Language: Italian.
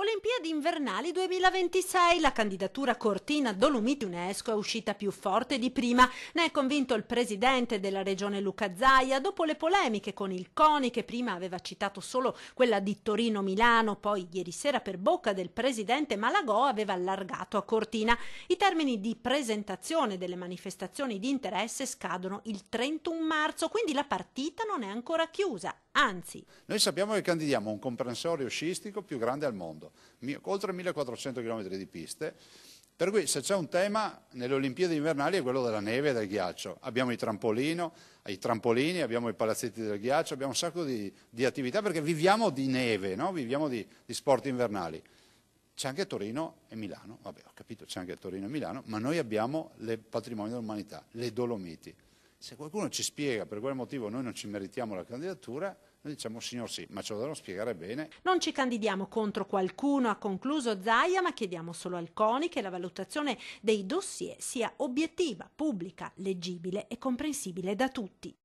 Olimpiadi invernali 2026, la candidatura Cortina Dolomiti UNESCO è uscita più forte di prima. Ne è convinto il presidente della regione Luca Zaia dopo le polemiche con il CONI, che prima aveva citato solo quella di Torino-Milano, poi ieri sera per bocca del presidente Malagò aveva allargato a Cortina. I termini di presentazione delle manifestazioni di interesse scadono il 31 marzo, quindi la partita non è ancora chiusa. Anzi, noi sappiamo che candidiamo un comprensorio sciistico più grande al mondo, oltre 1400 km di piste, per cui se c'è un tema nelle Olimpiadi invernali è quello della neve e del ghiaccio. Abbiamo i trampolini, abbiamo i palazzetti del ghiaccio, abbiamo un sacco di attività perché viviamo di neve, no? Viviamo di sport invernali. C'è anche Torino e Milano, vabbè ho capito, c'è anche Torino e Milano, ma noi abbiamo il patrimonio dell'umanità, le Dolomiti. Se qualcuno ci spiega per quale motivo noi non ci meritiamo la candidatura, noi diciamo signor sì, ma ce lo devono spiegare bene. Non ci candidiamo contro qualcuno, ha concluso Zaia, ma chiediamo solo al CONI che la valutazione dei dossier sia obiettiva, pubblica, leggibile e comprensibile da tutti.